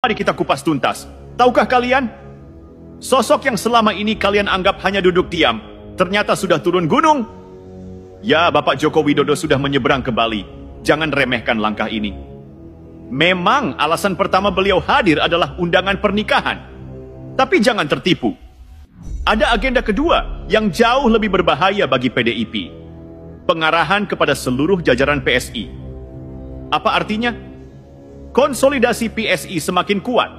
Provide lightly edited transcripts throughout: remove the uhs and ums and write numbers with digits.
Mari kita kupas tuntas. Tahukah kalian? Sosok yang selama ini kalian anggap hanya duduk diam, ternyata sudah turun gunung. Ya, Bapak Joko Widodo sudah menyeberang ke Bali. Jangan remehkan langkah ini. Memang alasan pertama beliau hadir adalah undangan pernikahan. Tapi jangan tertipu. Ada agenda kedua yang jauh lebih berbahaya bagi PDIP. Pengarahan kepada seluruh jajaran PSI. Apa artinya? Konsolidasi PSI semakin kuat.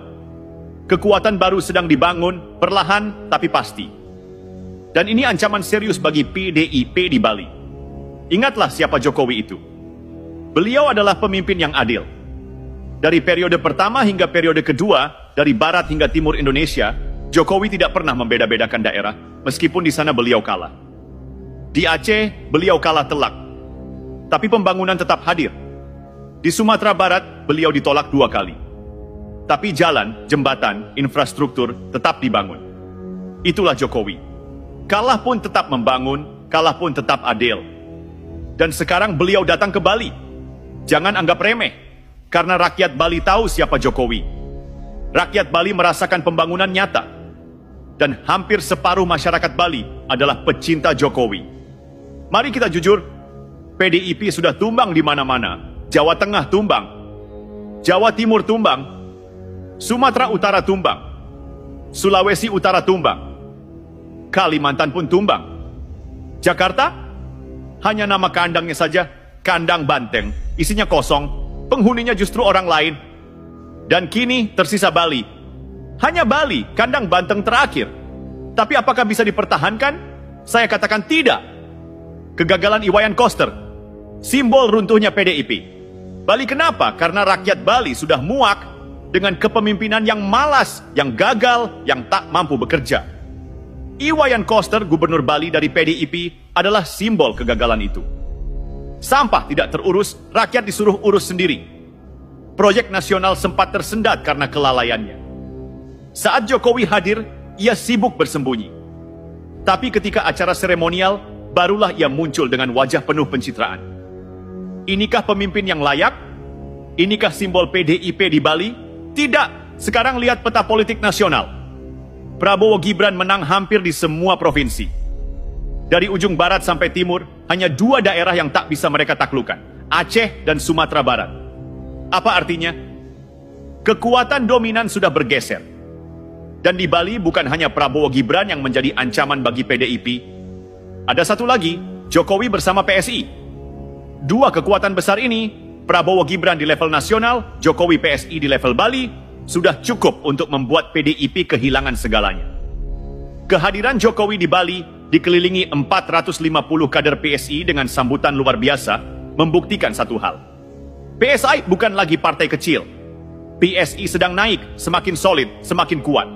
Kekuatan baru sedang dibangun, perlahan tapi pasti. Dan ini ancaman serius bagi PDIP di Bali. Ingatlah siapa Jokowi itu. Beliau adalah pemimpin yang adil. Dari periode pertama hingga periode kedua, dari barat hingga timur Indonesia, Jokowi tidak pernah membeda-bedakan daerah, meskipun di sana beliau kalah. Di Aceh, beliau kalah telak. Tapi pembangunan tetap hadir. Di Sumatera Barat, beliau ditolak 2 kali. Tapi jalan, jembatan, infrastruktur tetap dibangun. Itulah Jokowi. Kalah pun tetap membangun, kalah pun tetap adil. Dan sekarang beliau datang ke Bali. Jangan anggap remeh, karena rakyat Bali tahu siapa Jokowi. Rakyat Bali merasakan pembangunan nyata. Dan hampir separuh masyarakat Bali adalah pecinta Jokowi. Mari kita jujur, PDIP sudah tumbang di mana-mana. Jawa Tengah tumbang, Jawa Timur tumbang, Sumatera Utara tumbang, Sulawesi Utara tumbang, Kalimantan pun tumbang. Jakarta, hanya nama kandangnya saja, kandang banteng, isinya kosong, penghuninya justru orang lain. Dan kini tersisa Bali. Hanya Bali, kandang banteng terakhir. Tapi apakah bisa dipertahankan? Saya katakan tidak. Kegagalan Iwayan Koster, simbol runtuhnya PDIP. Bali kenapa? Karena rakyat Bali sudah muak dengan kepemimpinan yang malas, yang gagal, yang tak mampu bekerja. Iwayan Koster, gubernur Bali dari PDIP, adalah simbol kegagalan itu. Sampah tidak terurus, rakyat disuruh urus sendiri. Proyek nasional sempat tersendat karena kelalaiannya. Saat Jokowi hadir, ia sibuk bersembunyi. Tapi ketika acara seremonial, barulah ia muncul dengan wajah penuh pencitraan. Inikah pemimpin yang layak? Inikah simbol PDIP di Bali? Tidak. Sekarang lihat peta politik nasional. Prabowo Gibran menang hampir di semua provinsi. Dari ujung barat sampai timur, hanya 2 daerah yang tak bisa mereka taklukkan. Aceh dan Sumatera Barat. Apa artinya? Kekuatan dominan sudah bergeser. Dan di Bali bukan hanya Prabowo Gibran yang menjadi ancaman bagi PDIP. Ada satu lagi, Jokowi bersama PSI. 2 kekuatan besar ini, Prabowo Gibran di level nasional, Jokowi PSI di level Bali, sudah cukup untuk membuat PDIP kehilangan segalanya. Kehadiran Jokowi di Bali dikelilingi 450 kader PSI dengan sambutan luar biasa, membuktikan satu hal. PSI bukan lagi partai kecil. PSI sedang naik, semakin solid, semakin kuat.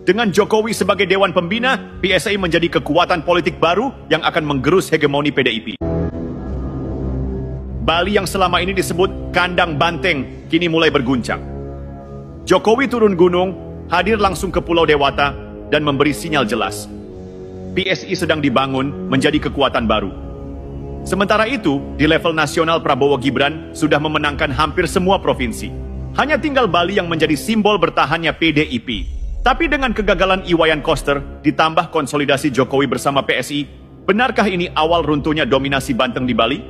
Dengan Jokowi sebagai Dewan Pembina, PSI menjadi kekuatan politik baru yang akan menggerus hegemoni PDIP. Bali yang selama ini disebut kandang banteng, kini mulai berguncang. Jokowi turun gunung, hadir langsung ke Pulau Dewata, dan memberi sinyal jelas. PSI sedang dibangun menjadi kekuatan baru. Sementara itu, di level nasional Prabowo Gibran sudah memenangkan hampir semua provinsi. Hanya tinggal Bali yang menjadi simbol bertahannya PDIP. Tapi dengan kegagalan Iwayan Koster, ditambah konsolidasi Jokowi bersama PSI, benarkah ini awal runtuhnya dominasi Banteng di Bali?